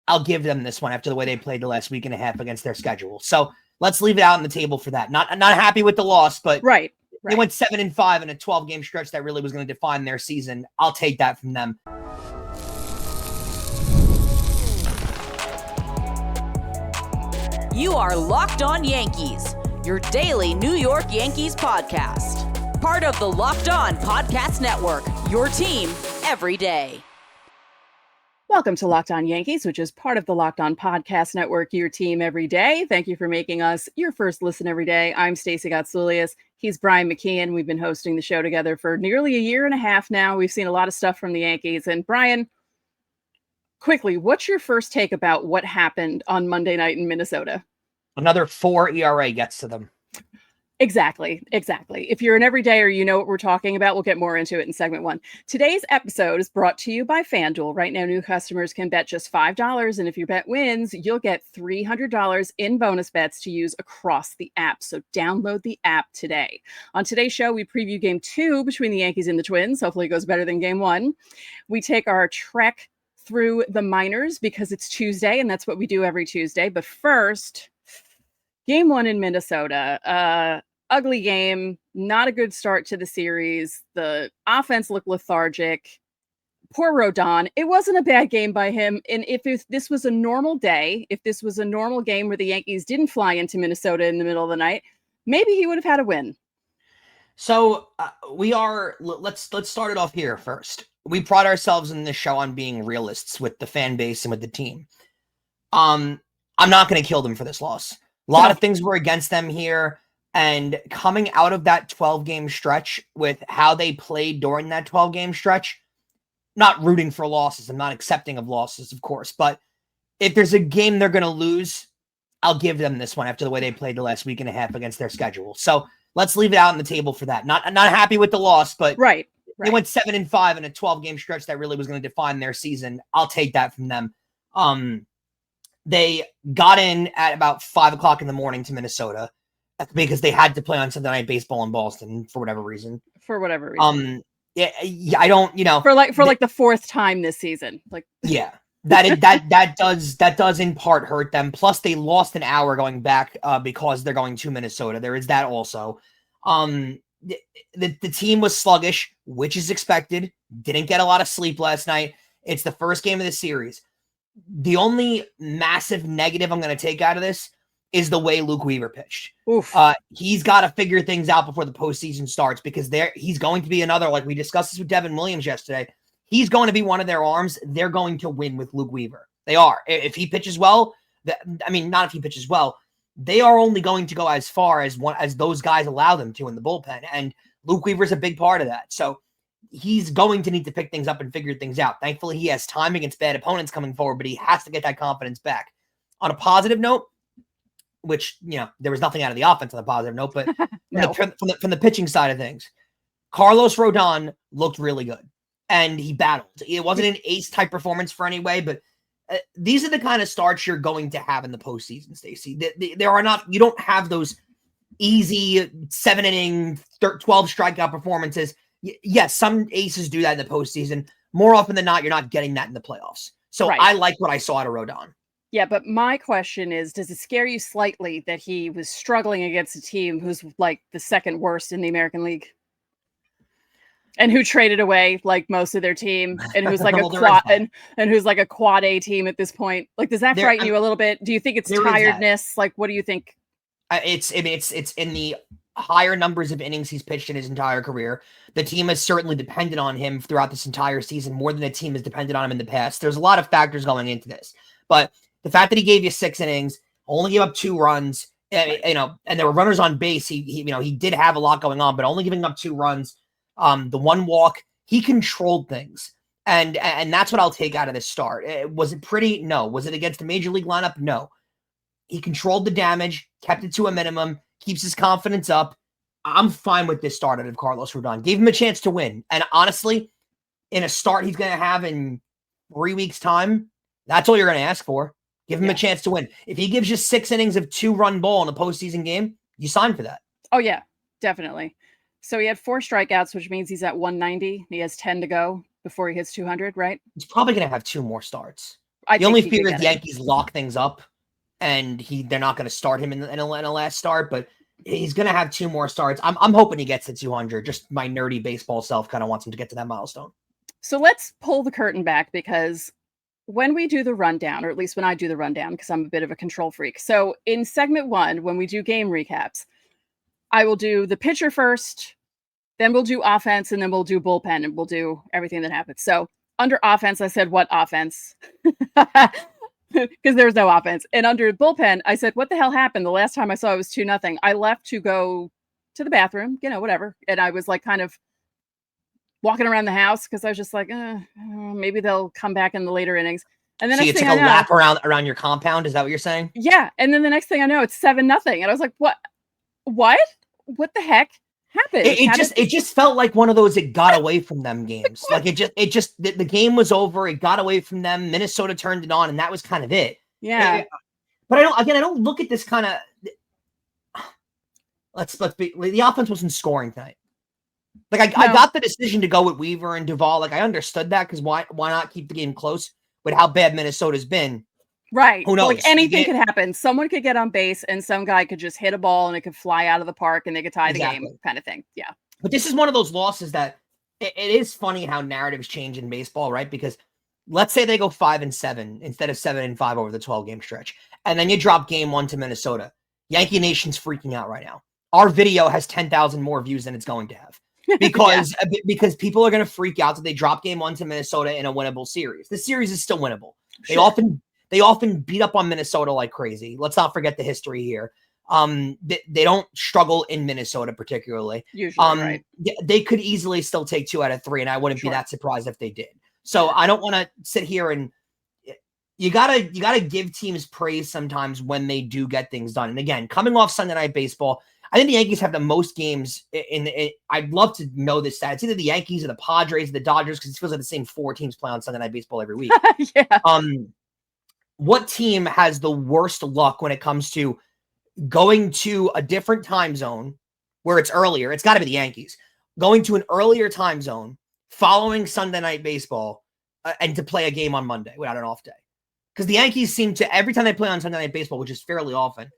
I'll give them this one after the way they played the last week and a half against their schedule. So let's leave it out on the table for that. Not happy with the loss, but right. They went 7-5 in a 12-game stretch that really was going to define their season. I'll take that from them. You are Locked On Yankees, your daily New York Yankees podcast. Part of the Locked On Podcast Network, your team every day. Welcome to Locked On Yankees, which is part of the Locked On Podcast Network, your team every day. Thank you for making us your first listen every day. I'm Stacey Gotsoulias. He's Brian McKeon. We've been hosting the show together for nearly a year and a half now. We've seen a lot of stuff from the Yankees. And Brian, quickly, what's your first take about what happened on Monday night in Minnesota? Another 4 ERA gets to them. Exactly. If you're an everydayer, you know what we're talking about. We'll get more into it in segment 1. Today's episode is brought to you by FanDuel. Right now, new customers can bet just $5, and if your bet wins, you'll get $300 in bonus bets to use across the app. So download the app today. On today's show, we preview Game 2 between the Yankees and the Twins. Hopefully it goes better than Game 1. We take our trek through the minors because it's Tuesday, and that's what we do every Tuesday. But first, Game 1 in Minnesota. Ugly game, not a good start to the series. The offense looked lethargic. Poor Rodón. It wasn't a bad game by him. And if this was a normal day, if this was a normal game where the Yankees didn't fly into Minnesota in the middle of the night, maybe he would have had a win. So let's start it off here first. We pride ourselves in this show on being realists with the fan base and with the team. I'm not going to kill them for this loss. A lot of things were against them here. And coming out of that 12-game stretch with how they played during that 12-game stretch, not rooting for losses. I'm not accepting of losses, of course. But if there's a game they're going to lose, I'll give them this one after the way they played the last week and a half against their schedule. So let's leave it out on the table for that. Not happy with the loss, but right. They went 7-5 in a 12-game stretch that really was going to define their season. I'll take that from them. They got in at about 5 o'clock in the morning to Minnesota because they had to play on Sunday Night Baseball in Boston for whatever reason. Yeah, I don't, for like the fourth time this season. That does in part hurt them. Plus, they lost an hour going back because they're going to Minnesota. There is that also. The team was sluggish, which is expected. Didn't get a lot of sleep last night. It's the first game of the series. The only massive negative I'm going to take out of this is the way Luke Weaver pitched. He's got to figure things out before the postseason starts because he's going to be another, like we discussed this with Devin Williams yesterday. He's going to be one of their arms. They're going to win with Luke Weaver. They are. If he pitches well, not if he pitches well, they are only going to go as far as those guys allow them to in the bullpen. And Luke Weaver's a big part of that. So he's going to need to pick things up and figure things out. Thankfully, he has time against bad opponents coming forward, but he has to get that confidence back. On a positive note, which, there was nothing out of the offense on a positive note, but from the pitching side of things, Carlos Rodón looked really good. And he battled. It wasn't an ace-type performance for any way, but these are the kind of starts you're going to have in the postseason, Stacey. You don't have those easy 7-inning, 12 strikeout performances. Yes, some aces do that in the postseason. More often than not, you're not getting that in the playoffs. So right. I like what I saw out of Rodón. Yeah, but my question is, does it scare you slightly that he was struggling against a team who's like the second worst in the American League? And who traded away like most of their team, and who's like and who's like a quad A team at this point? Like, does that frighten you a little bit? Do you think it's tiredness? Like, what do you think? It's in the higher numbers of innings he's pitched in his entire career. The team has certainly depended on him throughout this entire season, more than the team has depended on him in the past. There's a lot of factors going into this, but the fact that he gave you 6 innings, only gave up 2 runs, and there were runners on base. He did have a lot going on, but only giving up 2 runs. The 1 walk, he controlled things. And that's what I'll take out of this start. Was it pretty? No. Was it against the major league lineup? No. He controlled the damage, kept it to a minimum, keeps his confidence up. I'm fine with this start out of Carlos Rodón. Gave him a chance to win. And honestly, in a start he's going to have in 3 weeks' time, that's all you're going to ask for. Give him a chance to win. If he gives you 6 innings of 2-run ball in a postseason game, you sign for that. Oh, yeah, definitely. So he had 4 strikeouts, which means he's at 190. He has 10 to go before he hits 200, right? He's probably going to have 2 more starts. The only fear is the Yankees lock things up, and they're not going to start him in a last start, but he's going to have 2 more starts. I'm hoping he gets to 200. Just my nerdy baseball self kind of wants him to get to that milestone. So let's pull the curtain back, because when we do the rundown, or at least when I do the rundown, because I'm a bit of a control freak. So in segment 1, when we do game recaps, I will do the pitcher first, then we'll do offense, and then we'll do bullpen, and we'll do everything that happens. So under offense, I said, what offense? Because there's no offense. And under bullpen, I said, what the hell happened? The last time I saw it was 2-0. I left to go to the bathroom, whatever. And I was like kind of walking around the house because I was just like, maybe they'll come back in the later innings. And then so you took a lap around your compound? Is that what you're saying? Yeah. And then the next thing I know, it's 7-0. And I was like, what the heck happened? It just felt like one of those it got away from them games. Like the game was over. It got away from them. Minnesota turned it on, and that was kind of it. Yeah. But I don't look at this kind of. Let's be. The offense wasn't scoring tonight. Like I got the decision to go with Weaver and Duvall. Like I understood that, because why not keep the game close with how bad Minnesota's been? Right. Who knows? Like anything could happen. Someone could get on base and some guy could just hit a ball and it could fly out of the park and they could tie the game, kind of thing. Yeah. But this is one of those losses that it is funny how narratives change in baseball, right? Because let's say they go 5-7 instead of 7-5 over the 12-game stretch, and then you drop game 1 to Minnesota. Yankee Nation's freaking out right now. Our video has 10,000 more views than it's going to have. Because people are going to freak out that they drop game 1 to Minnesota in a winnable series. The series is still winnable. Sure. They often beat up on Minnesota like crazy. Let's not forget the history here. They don't struggle in Minnesota particularly. Usually, right. They could easily still take 2 out of 3, and I wouldn't be that surprised if they did. So I don't want to sit here and you gotta give teams praise sometimes when they do get things done. And again, coming off Sunday Night Baseball, I think the Yankees have the most games I'd love to know this stat. It's either the Yankees or the Padres or the Dodgers, because it feels like the same 4 teams play on Sunday Night Baseball every week. Yeah. What team has the worst luck when it comes to going to a different time zone where it's earlier? It's got to be the Yankees. Going to an earlier time zone following Sunday Night Baseball and to play a game on Monday without an off day. Because the Yankees seem to, every time they play on Sunday Night Baseball, which is fairly often,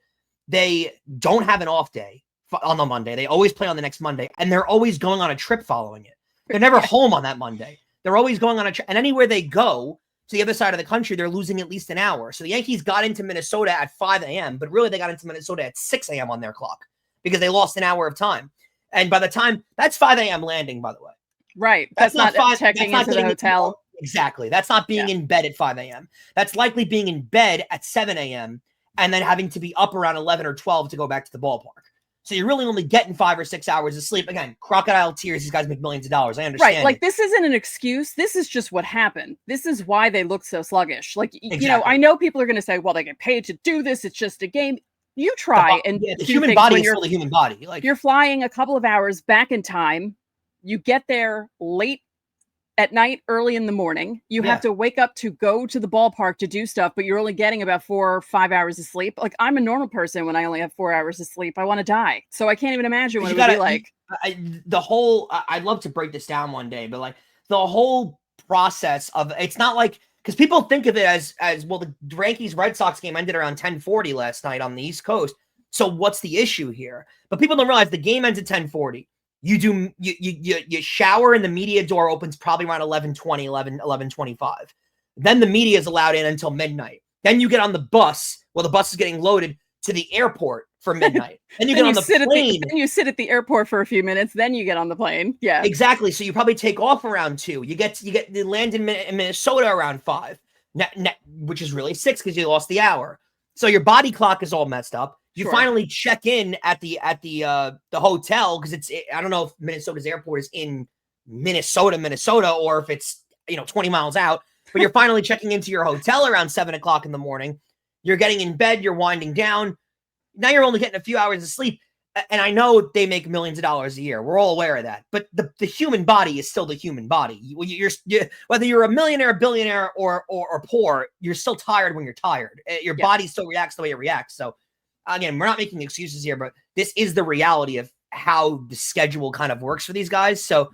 they don't have an off day on the Monday. They always play on the next Monday, and they're always going on a trip following it. They're never home on that Monday. They're always going on a trip. And anywhere they go to the other side of the country, they're losing at least an hour. So the Yankees got into Minnesota at 5 a.m., but really they got into Minnesota at 6 a.m. on their clock because they lost an hour of time. And by the time, that's 5 a.m. landing, by the way. Right. That's not checking into the hotel. Exactly. That's not being in bed at 5 a.m. That's likely being in bed at 7 a.m. and then having to be up around 11 or 12 to go back to the ballpark. So you're really only getting 5 or 6 hours of sleep. Again, crocodile tears. These guys make millions of dollars. I understand. Right. Like, this isn't an excuse. This is just what happened. This is why they look so sluggish. Like, you know, I know people are going to say, well, they get paid to do this. It's just a game. You try. The human body is still the human body. Like, you're flying a couple of hours back in time. You get there late at night, early in the morning. You have to wake up to go to the ballpark to do stuff, but you're only getting about 4 or 5 hours of sleep. Like, I'm a normal person when I only have 4 hours of sleep. I want to die. So I can't even imagine what it would be like. I'd love to break this down one day, but like the whole process of, it's not like, because people think of it as well, the Yankees Red Sox game ended around 10:40 last night on the East Coast. So what's the issue here? But people don't realize the game ends at 10:40. You shower and the media door opens probably around 11:20, 11:25. Then the media is allowed in until midnight. Then you get on the bus. Well, the bus is getting loaded to the airport for midnight. Then you get on the plane. Then you sit at the airport for a few minutes. Then you get on the plane. Yeah, exactly. So you probably take off around 2. You land in Minnesota around 5, which is really 6 because you lost the hour. So your body clock is all messed up. You finally check in at the hotel, because I don't know if Minnesota's airport is in Minnesota, or if it's 20 miles out. But you're finally checking into your hotel around 7 o'clock in the morning. You're getting in bed. You're winding down. Now you're only getting a few hours of sleep. And I know they make millions of dollars a year. We're all aware of that. But the human body is still the human body. Whether you're a millionaire, billionaire, or poor, you're still tired when you're tired. Your body still reacts the way it reacts. So again, we're not making excuses here, but this is the reality of how the schedule kind of works for these guys. So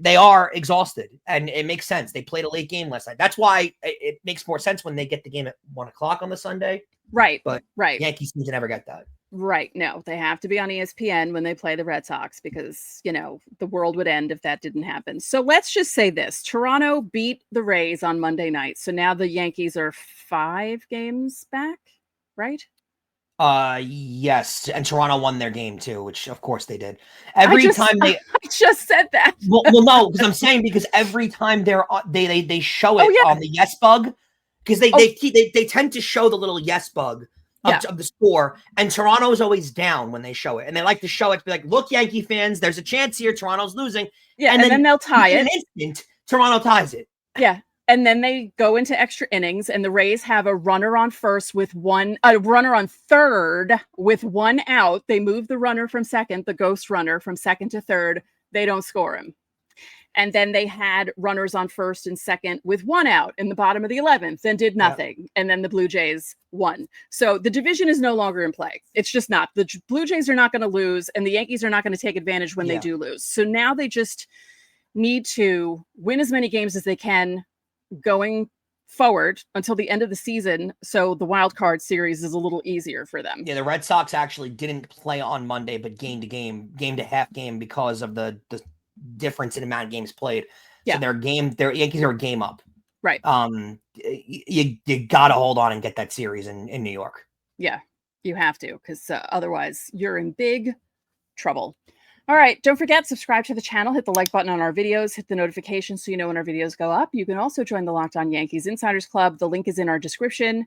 they are exhausted, and it makes sense. They played a late game last night. That's why it makes more sense when they get the game at 1:00 on the Sunday. Right. But right. Yankees seem to never get that. Right. No, they have to be on ESPN when they play the Red Sox because, the world would end if that didn't happen. So let's just say this. Toronto beat the Rays on Monday night. So now the Yankees are 5 games back, right? Yes. And Toronto won their game too, which of course they did. I I just said that. well, no, because I'm saying because every time they show it on the yes bug, because they tend to show the little yes bug of the score, and Toronto's always down when they show it, and they like to show it to be like, look, Yankee fans, there's a chance here, Toronto's losing. Yeah, and then they'll tie it. In an instant, Toronto ties it. Yeah. And then they go into extra innings, and the Rays have a runner on first with a runner on third with 1 out. They move the runner from second, the ghost runner from second to third. They don't score him. And then they had runners on first and second with 1 out in the bottom of the 11th and did nothing. Yeah. And then the Blue Jays won. So the division is no longer in play. It's just not. The Blue Jays are not going to lose, and the Yankees are not going to take advantage when they do lose. So now they just need to win as many games as they can going forward until the end of the season, so the wild card series is a little easier for them. Yeah, the Red Sox actually didn't play on Monday, but game to half game because of the difference in amount of games played. So their Yankees are a game up. Right. You got to hold on and get that series in New York. Yeah, you have to, because otherwise you're in big trouble. All right, don't forget, subscribe to the channel, hit the like button on our videos, hit the notifications so you know when our videos go up. You can also join the Locked On Yankees Insiders Club. The link is in our description,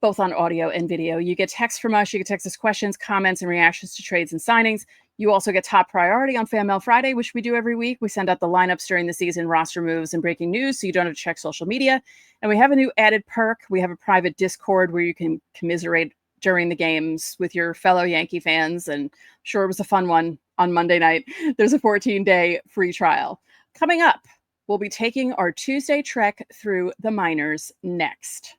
both on audio and video. You get texts from us. You can text us questions, comments, and reactions to trades and signings. You also get top priority on FanMail Friday, which we do every week. We send out the lineups during the season, roster moves, and breaking news, so you don't have to check social media. And we have a new added perk. We have a private Discord where you can commiserate during the games with your fellow Yankee fans, and sure, it was a fun one on Monday night. There's a 14-day free trial. Coming up, we'll be taking our Tuesday trek through the minors next.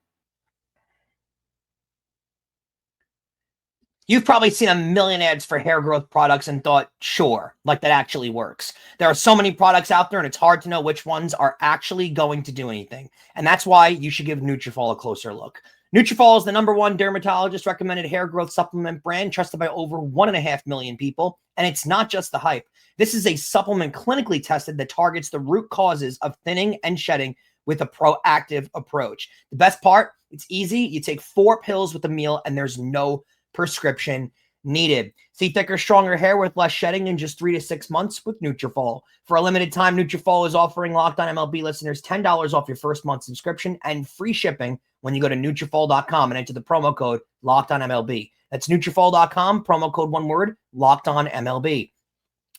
You've probably seen a million ads for hair growth products and thought, sure, like that actually works. There are so many products out there, and it's hard to know which ones are actually going to do anything. And that's why you should give Nutrafol a closer look. Nutrafol is the #1 dermatologist recommended hair growth supplement brand trusted by over 1.5 million people. And it's not just the hype. This is a supplement clinically tested that targets the root causes of thinning and shedding with a proactive approach. The best part, it's easy. You take 4 pills with a meal, and there's no prescription needed. See thicker, stronger hair with less shedding in just 3 to 6 months with Nutrafol. For a limited time, Nutrafol is offering Locked On MLB listeners $10 off your first month subscription and free shipping when you go to Nutrafol.com and enter the promo code Locked On MLB. That's Nutrafol.com, promo code one word, Locked On MLB.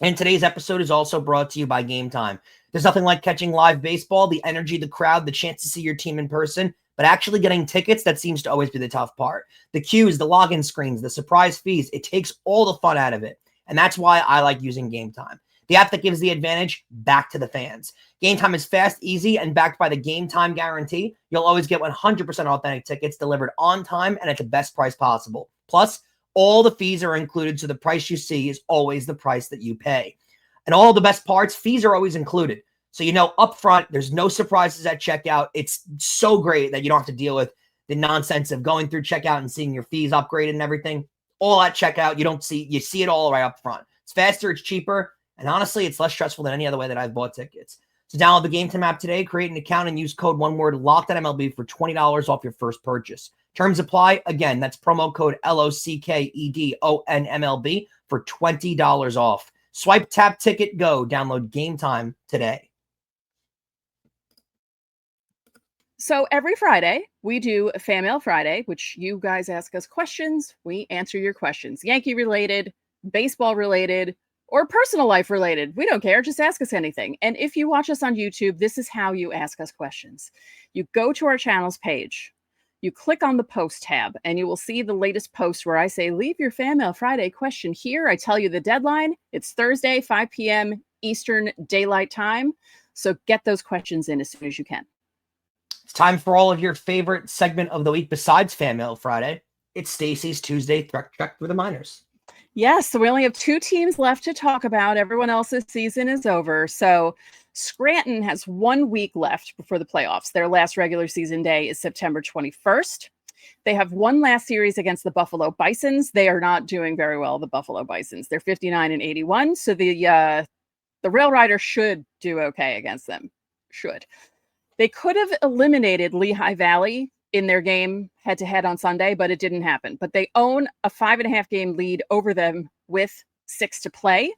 And today's episode is also brought to you by Gametime. There's nothing like catching live baseball, the energy, the crowd, the chance to see your team in person, but actually getting tickets, that seems to always be the tough part. The queues, the login screens, the surprise fees, it takes all the fun out of it. And that's why I like using Gametime, the app that gives the advantage back to the fans. Gametime is fast, easy, and backed by the Gametime guarantee. You'll always get 100% authentic tickets delivered on time and at the best price possible. Plus, all the fees are included, so the price you see is always the price that you pay. And all the best parts, fees are always included. So you know up front, there's no surprises at checkout. It's so great that you don't have to deal with the nonsense of going through checkout and seeing your fees upgraded and everything. All at checkout, you see it all right up front. It's faster, it's cheaper, and honestly, it's less stressful than any other way that I've bought tickets. So download the Gametime app today, create an account, and use code one word LOCKEDONMLB for $20 off your first purchase. Terms apply. Again, that's promo code LOCKEDONMLB for $20 off. Swipe, tap, ticket, go. Download Gametime today. So every Friday, we do FanMail Friday, which you guys ask us questions. We answer your questions. Yankee related, baseball related, or personal life related. We don't care. Just ask us anything. And if you watch us on YouTube, this is how you ask us questions. You go to our channel's page. You click on the post tab, and you will see the latest post where I say, leave your FanMail Friday question here. I tell you the deadline. It's Thursday, 5 p.m. Eastern Daylight Time. So get those questions in as soon as you can. It's time for all of your favorite segment of the week besides FanMail Friday. It's Stacy's Tuesday Trek through the minors. Yes, so we only have 2 teams left to talk about. Everyone else's season is over. So Scranton has 1 week left before the playoffs. Their last regular season day is September 21st. They have one last series against the Buffalo Bisons. They are not doing very well, the Buffalo Bisons. They're 59-81. So the Rail Riders should do okay against them. Should. They could have eliminated Lehigh Valley in their game head-to-head on Sunday, but it didn't happen. But they own a 5.5 game lead over them with 6 to play.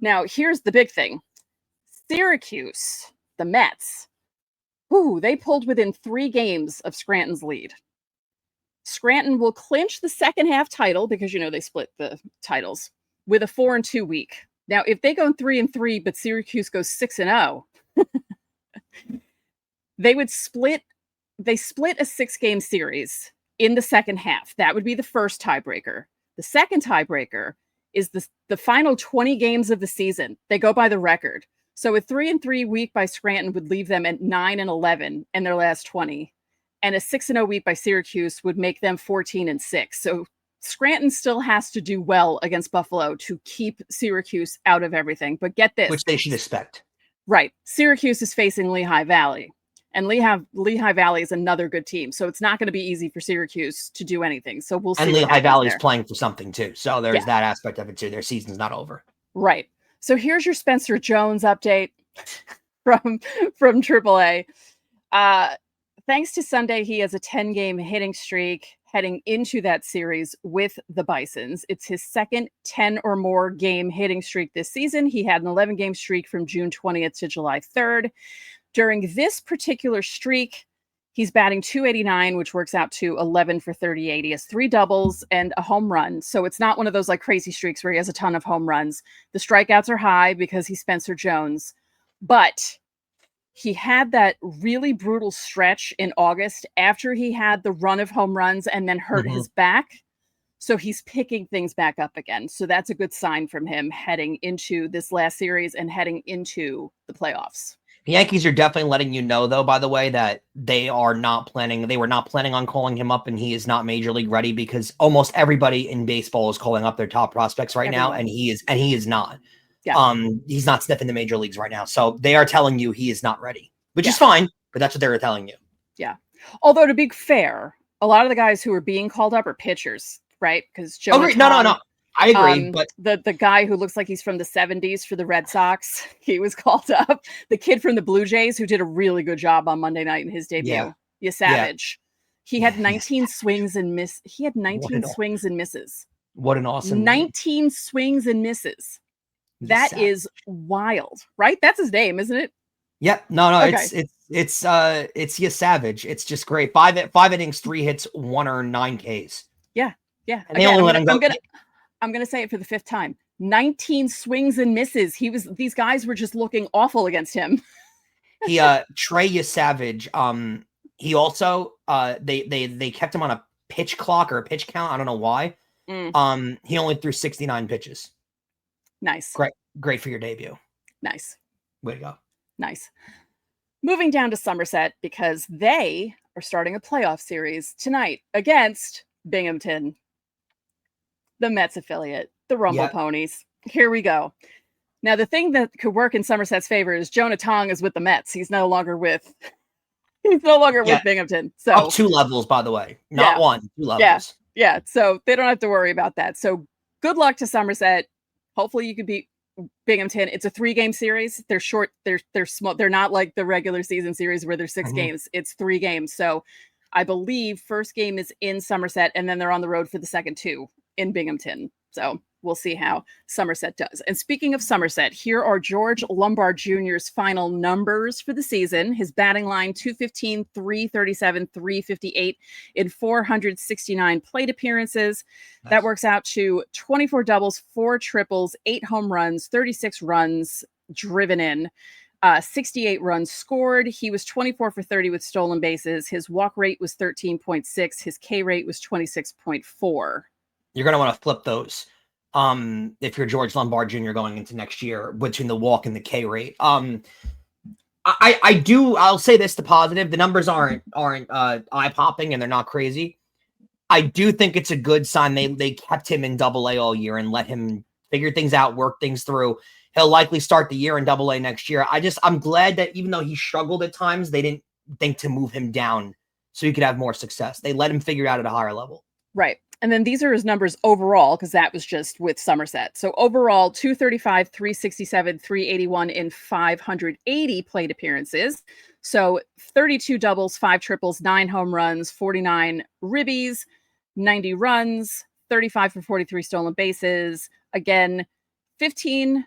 Now, here's the big thing. Syracuse, the Mets, they pulled within 3 games of Scranton's lead. Scranton will clinch the second half title because, they split the titles with a 4-2 week. Now, if they go 3-3, but Syracuse goes 6-0, they split a 6-game series in the second half. That would be the first tiebreaker. The second tiebreaker is the final 20 games of the season. They go by the record. So a 3-3 week by Scranton would leave them at 9-11 in their last 20. And a 6-0 week by Syracuse would make them 14-6. So Scranton still has to do well against Buffalo to keep Syracuse out of everything. But get this. Which they should expect. Right. Syracuse is facing Lehigh Valley. And Lehigh Valley is another good team. So it's not going to be easy for Syracuse to do anything. So we'll see. And Lehigh Valley is playing for something too. So there's that aspect of it too. Their season's not over. Right. So here's your Spencer Jones update from AAA. Thanks to Sunday, he has a 10-game hitting streak heading into that series with the Bisons. It's his second 10 or more game hitting streak this season. He had an 11-game streak from June 20th to July 3rd. During this particular streak, he's batting .289, which works out to 11 for 38. He has 3 doubles and a home run. So it's not one of those like crazy streaks where he has a ton of home runs. The strikeouts are high because he's Spencer Jones. But he had that really brutal stretch in August after he had the run of home runs and then hurt his back. So he's picking things back up again. So that's a good sign from him heading into this last series and heading into the playoffs. The Yankees are definitely letting you know, though, by the way, that they were not planning on calling him up, and he is not major league ready because almost everybody in baseball is calling up their top prospects right now, and he is not. Yeah. He's not sniffing the major leagues right now. So they are telling you he is not ready, which is fine, but that's what they were telling you. Yeah. Although to be fair, a lot of the guys who are being called up are pitchers, right? Because Joe. No. I agree, but the guy who looks like he's from the 70s for the Red Sox, he was called up. The kid from the Blue Jays who did a really good job on Monday night in his debut. Savage. He had 19 swings and miss. He had 19 swings and misses. What an awesome 19 swings and misses. That is wild, right? That's his name, isn't it? Yep. No. Okay. It's Savage. It's just great. 5 innings, 3 hits, 1 earned, 9 Ks. Yeah. And they only let him go. I'm going to say it for the 5th time. 19 swings and misses. These guys were just looking awful against him. Trey Savage. He also, they kept him on a pitch clock or a pitch count. I don't know why. He only threw 69 pitches. Nice. Great for your debut. Nice. Way to go. Nice. Moving down to Somerset because they are starting a playoff series tonight against Binghamton, the Mets affiliate, the Rumble Ponies. Here we go. Now, the thing that could work in Somerset's favor is Jonah Tong is with the Mets. He's no longer with Binghamton. So up 2 levels, by the way. Not 1, 2 levels. Yeah. So they don't have to worry about that. So good luck to Somerset. Hopefully you can beat Binghamton. It's a 3-game series. They're short. They're small. They're not like the regular season series where there's 6 games. It's 3 games. So I believe first game is in Somerset and then they're on the road for the second 2 in Binghamton. So we'll see how Somerset does. And speaking of Somerset, here are George Lombard Jr.'s final numbers for the season. His batting line, .215, .337, .358 in 469 plate appearances. Nice. That works out to 24 doubles, 4 triples, 8 home runs, 36 runs driven in. 68 runs scored. He was 24 for 30 with stolen bases. His walk rate was 13.6. His K rate was 26.4. You're going to want to flip those if you're George Lombard Jr. going into next year between the walk and the K rate. I'll say this, the positive. The numbers aren't eye-popping and they're not crazy. I do think it's a good sign they kept him in Double-A all year and let him figure things out, work things through. He'll likely start the year in Double-A next year. I'm glad that even though he struggled at times, they didn't think to move him down so he could have more success. They let him figure it out at a higher level. Right. And then these are his numbers overall, because that was just with Somerset. So overall, 235, 367, 381 in 580 plate appearances. So 32 doubles, 5 triples, 9 home runs, 49 ribbies, 90 runs, 35 for 43 stolen bases. Again, 15%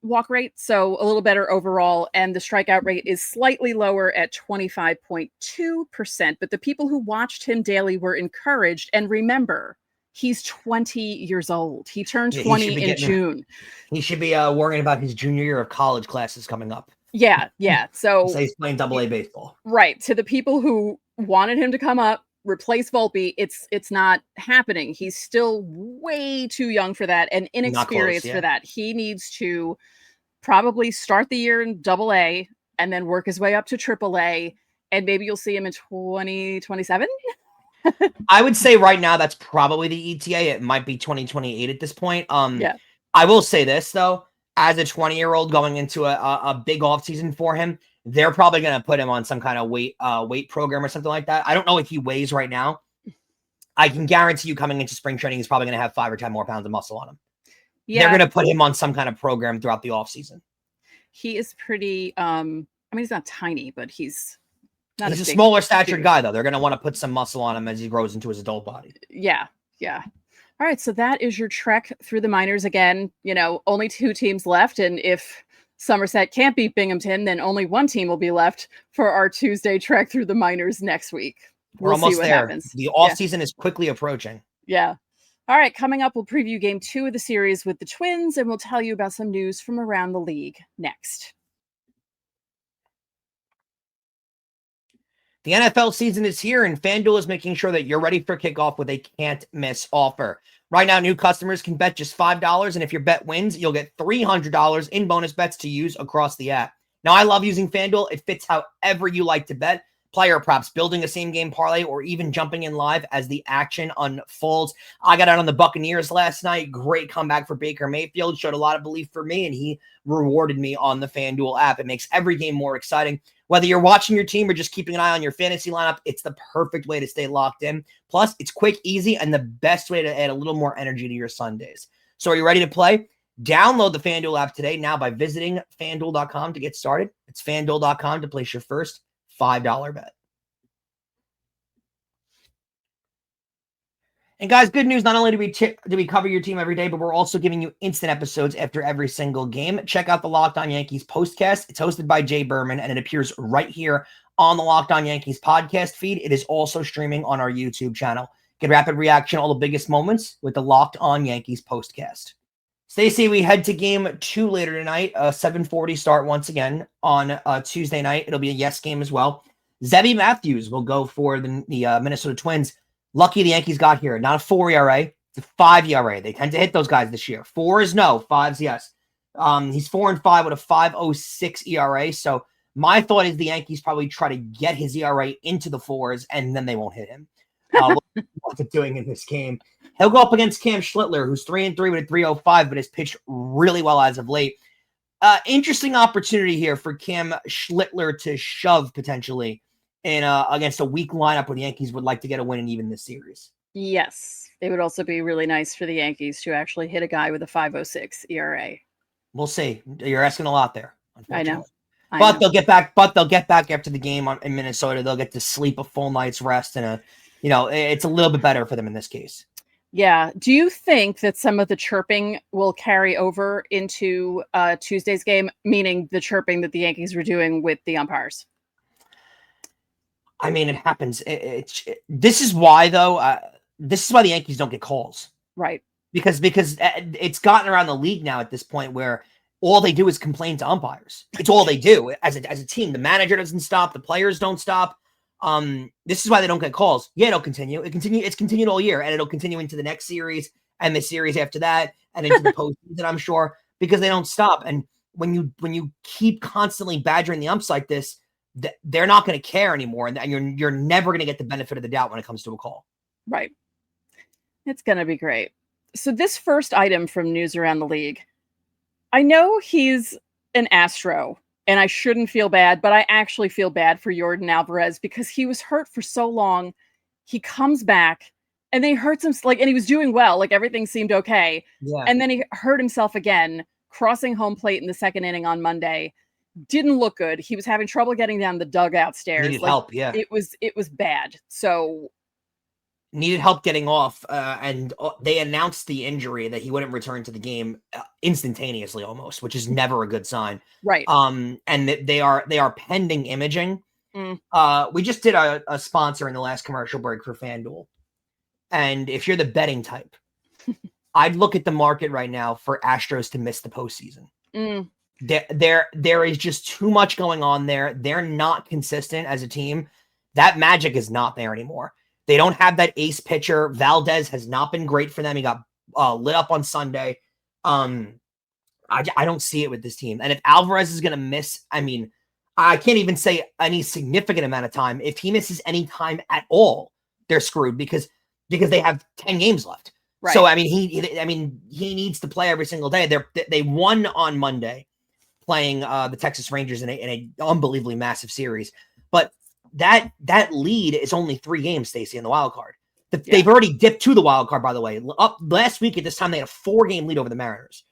walk rate, so a little better overall. And the strikeout rate is slightly lower at 25.2%. But the people who watched him daily were encouraged. And remember, he's 20 years old. He turned 20 in June. He should be worrying about his junior year of college classes coming up. Yeah. So he's playing Double-A baseball. Right. To the people who wanted him to come up, replace Volpe, it's not happening. He's still way too young for that and inexperienced for that. He needs to probably start the year in Double-A and then work his way up to Triple-A, and maybe you'll see him in 2027. I would say right now that's probably the ETA. It might be 2028 at this point. Yeah. I will say this though, as a 20-year-old going into a big off season for him, they're probably going to put him on some kind of weight program or something like that. I don't know if he weighs right now. I can guarantee you coming into spring training, he's probably going to have 5 or 10 more pounds of muscle on him. Yeah. They're going to put him on some kind of program throughout the off season. He is pretty, he's not tiny, but he's not a smaller statured guy though. They're going to want to put some muscle on him as he grows into his adult body. Yeah. All right. So that is your trek through the minors. Again, only 2 teams left. And if Somerset can't beat Binghamton, then only 1 team will be left for our Tuesday trek through the minors next week. We're almost there. Happens. The off season is quickly approaching. Yeah. All right. Coming up, we'll preview game 2 of the series with the Twins, and we'll tell you about some news from around the league next. The NFL season is here, and FanDuel is making sure that you're ready for kickoff with a can't-miss offer. Right now, new customers can bet just $5, and if your bet wins, you'll get $300 in bonus bets to use across the app. Now, I love using FanDuel. It fits however you like to bet. Player props, building a same-game parlay, or even jumping in live as the action unfolds. I got out on the Buccaneers last night. Great comeback for Baker Mayfield. Showed a lot of belief for me, and he rewarded me on the FanDuel app. It makes every game more exciting. Whether you're watching your team or just keeping an eye on your fantasy lineup, it's the perfect way to stay locked in. Plus, it's quick, easy, and the best way to add a little more energy to your Sundays. So are you ready to play? Download the FanDuel app today now by visiting FanDuel.com to get started. It's FanDuel.com to place your first $5 bet. And guys, good news. Not only do we cover your team every day, but we're also giving you instant episodes after every single game. Check out the Locked On Yankees postcast. It's hosted by Jay Berman, and it appears right here on the Locked On Yankees podcast feed. It is also streaming on our YouTube channel. Get rapid reaction, all the biggest moments with the Locked On Yankees postcast. Stacey, we head to game 2 later tonight. 7:40 start once again on Tuesday night. It'll be a yes game as well. Zebby Matthews will go for the Minnesota Twins. Lucky the Yankees got here. Not a 4 ERA. It's a 5 ERA. They tend to hit those guys this year. 4 is no. 5's yes. He's 4-5 with a 5.06 ERA. So my thought is the Yankees probably try to get his ERA into the 4s, and then they won't hit him. What's it doing in this game? He'll go up against Cam Schlittler, who's 3-3 with a 3.05, but has pitched really well as of late. Interesting opportunity here for Cam Schlittler to shove potentially in against a weak lineup where the Yankees would like to get a win and even this series. Yes. It would also be really nice for the Yankees to actually hit a guy with a 5.06 ERA. We'll see. You're asking a lot there. I know. But they'll get back. But they'll get back after the game in Minnesota. They'll get to sleep a full night's rest, and it's a little bit better for them in this case. Yeah. Do you think that some of the chirping will carry over into Tuesday's game, meaning the chirping that the Yankees were doing with the umpires? I mean, it happens. This is why, though. This is why the Yankees don't get calls, right? Because it's gotten around the league now at this point where all they do is complain to umpires. It's all they do as a team. The manager doesn't stop. The players don't stop. This is why they don't get calls. Yeah, it'll continue. It's continued all year, and it'll continue into the next series and the series after that, and into the postseason, I'm sure, because they don't stop. And when you keep constantly badgering the umps like this, they're not going to care anymore, and you're never going to get the benefit of the doubt when it comes to a call. Right. It's going to be great. So this first item from news around the league, I know he's an Astro, and I shouldn't feel bad, but I actually feel bad for Yordan Alvarez because he was hurt for so long. He comes back, and they hurt him, and he was doing well, everything seemed okay. Yeah. And then he hurt himself again, crossing home plate in the second inning on Monday. Didn't look good. He was having trouble getting down the dugout stairs. Needed help, yeah. It was bad. So needed help getting off, and they announced the injury that he wouldn't return to the game instantaneously almost, which is never a good sign. Right. And they are pending imaging. We just did a sponsor in the last commercial break for FanDuel. And if you're the betting type, I'd look at the market right now for Astros to miss the postseason. There is just too much going on there. They're not consistent as a team. That magic is not there anymore. They don't have that ace pitcher. Valdez has not been great for them. He got lit up on Sunday. I don't see it with this team. And if Alvarez is going to miss, I can't even say any significant amount of time. If he misses any time at all, they're screwed because they have 10 games left. Right. So, he needs to play every single day. They won on Monday playing the Texas Rangers in a unbelievably massive series. But that lead is only 3 games, Stacey, in the wild card. They've already dipped to the wild card, by the way. Up last week at this time, they had a 4-game lead over the Mariners.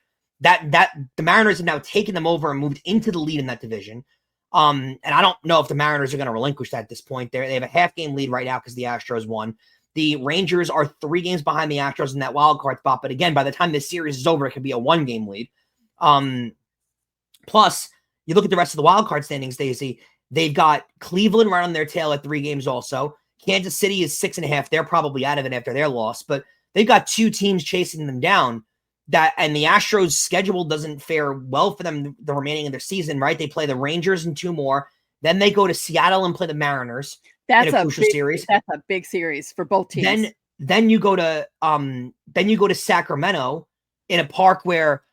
That the Mariners have now taken them over and moved into the lead in that division. And I don't know if the Mariners are going to relinquish that at this point. They have a half-game lead right now because the Astros won. The Rangers are 3 games behind the Astros in that wild card spot. But again, by the time this series is over, it could be a 1-game lead. Plus, you look at the rest of the wild card standings, Stacey. They've got Cleveland right on their tail at 3 games also. Kansas City is 6.5. They're probably out of it after their loss, but they've got 2 teams chasing them down. And the Astros' schedule doesn't fare well for them the remaining of their season, right? They play the Rangers in 2 more. Then they go to Seattle and play the Mariners. That's a crucial series. That's a big series for both teams. Then you go to Sacramento in a park where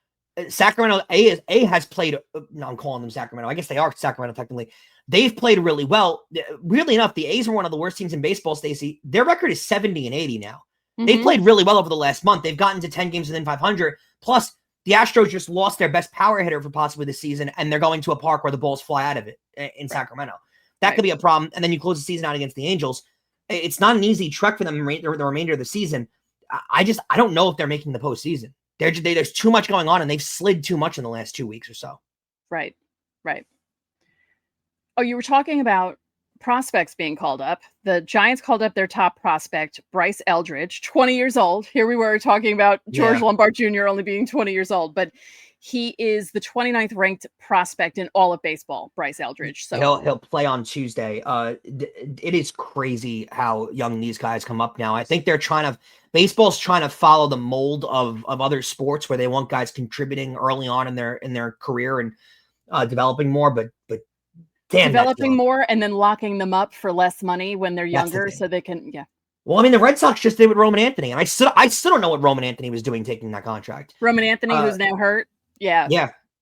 Sacramento A has played. No, I'm calling them Sacramento. I guess they are Sacramento technically. They've played really well. Weirdly enough, the A's are one of the worst teams in baseball, Stacey. Their record is 70-80 now. They've played really well over the last month. They've gotten to 10 games within 500. Plus, the Astros just lost their best power hitter for possibly this season, and they're going to a park where the balls fly out of it in Sacramento. That could be a problem. And then you close the season out against the Angels. It's not an easy trek for them the remainder of the season. I don't know if they're making the postseason. There's too much going on, and they've slid too much in the last 2 weeks or so. Right. Oh, you were talking about prospects being called up. The Giants called up their top prospect, Bryce Eldridge, 20 years old. Here we were talking about George Lombard Jr. only being 20 years old, but he is the 29th ranked prospect in all of baseball, Bryce Eldridge. So he'll play on Tuesday. It is crazy how young these guys come up now. I think baseball's trying to follow the mold of other sports where they want guys contributing early on in their career and developing more, but damn, developing more and then locking them up for less money when they're younger so they can, Well, the Red Sox just did with Roman Anthony, and I still don't know what Roman Anthony was doing taking that contract. Roman Anthony, who's now hurt. Yeah.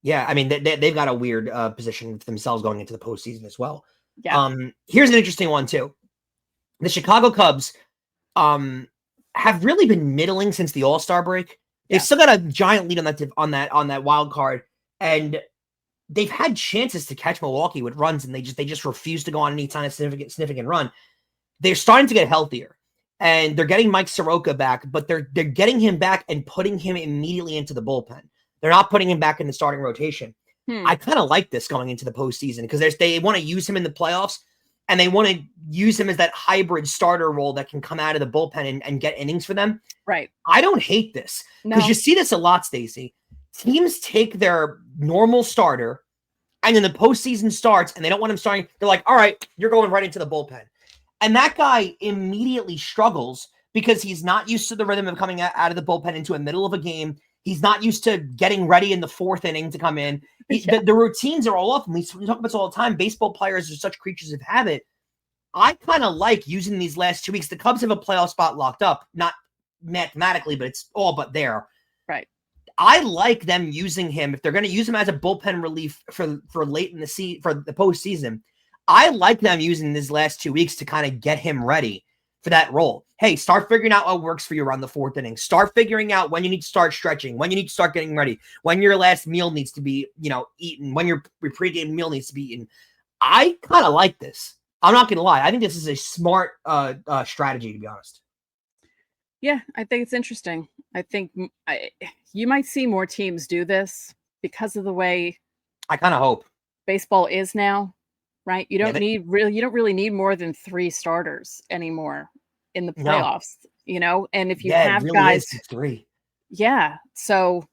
They've got a weird position for themselves going into the postseason as well. Yeah. Here's an interesting one too. The Chicago Cubs have really been middling since the All-Star break. They've still got a giant lead on that wild card, and they've had chances to catch Milwaukee with runs, and they just refuse to go on any kind of significant run. They're starting to get healthier, and they're getting Mike Soroka back, but they're getting him back and putting him immediately into the bullpen. They're not putting him back in the starting rotation. I kind of like this going into the postseason because they want to use him in the playoffs, and they want to use him as that hybrid starter role that can come out of the bullpen and get innings for them. Right. I don't hate this because you see this a lot, Stacey. Teams take their normal starter, and then the postseason starts, and they don't want him starting. They're like, all right, you're going right into the bullpen. And that guy immediately struggles because he's not used to the rhythm of coming out of the bullpen into the middle of a game. He's not used to getting ready in the 4th inning to come in. The routines are all off. And we talk about this all the time. Baseball players are such creatures of habit. I kind of like using these last 2 weeks. The Cubs have a playoff spot locked up, not mathematically, but it's all but there. Right. I like them using him if they're going to use him as a bullpen relief for late in the for the postseason. I like them using these last 2 weeks to kind of get him ready for that role. Hey, start figuring out what works for you around the 4th inning. Start figuring out when you need to start stretching, when you need to start getting ready, when your last meal needs to be, eaten, when your pregame meal needs to be eaten. I kind of like this. I'm not going to lie. I think this is a smart strategy, to be honest. Yeah, I think it's interesting. I think you might see more teams do this because of the way I kind of hope baseball is now, right? You don't really need more than 3 starters anymore in the playoffs, and if you have really guys, it's 3. Yeah. So,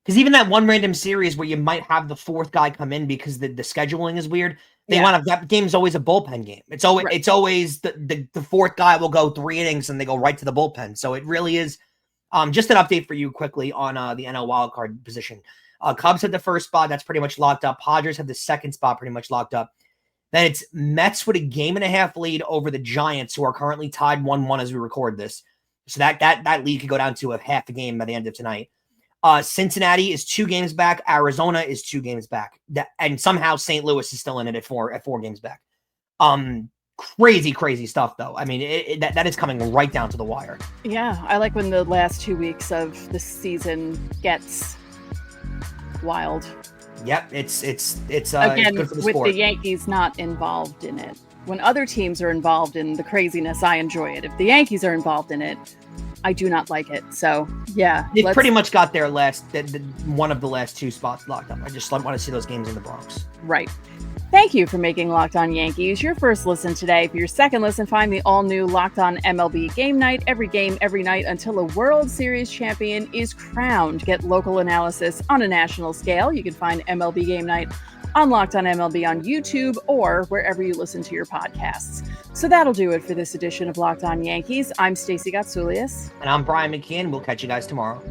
because even that one random series where you might have the 4th guy come in because the scheduling is weird, that game's always a bullpen game. It's always the 4th guy will go 3 innings and they go right to the bullpen. So it really is. Just an update for you quickly on the NL wildcard position. Cubs have the 1st spot. That's pretty much locked up. Padres have the 2nd spot pretty much locked up. Then it's Mets with a 1.5 lead over the Giants, who are currently tied 1-1 as we record this. So that lead could go down to a half a game by the end of tonight. Cincinnati is 2 games back. Arizona is 2 games back. And somehow St. Louis is still in it at 4 games back. Crazy stuff, though. I mean, that is coming right down to the wire. Yeah, I like when the last 2 weeks of the season gets wild. Yep, it's again, it's good for the with sport. the Yankees not involved in it. When other teams are involved in the craziness, I enjoy it. If the Yankees are involved in it, I do not like it. So, yeah. They pretty much got their one of the last 2 spots locked up. I just want to see those games in the Bronx. Right. Thank you for making Locked On Yankees your first listen today. For your second listen, find the all-new Locked On MLB Game Night. Every game, every night until a World Series champion is crowned. Get local analysis on a national scale. You can find MLB Game Night on Locked On MLB on YouTube or wherever you listen to your podcasts. So that'll do it for this edition of Locked On Yankees. I'm Stacey Gotsulias. And I'm Brian McKeon. We'll catch you guys tomorrow.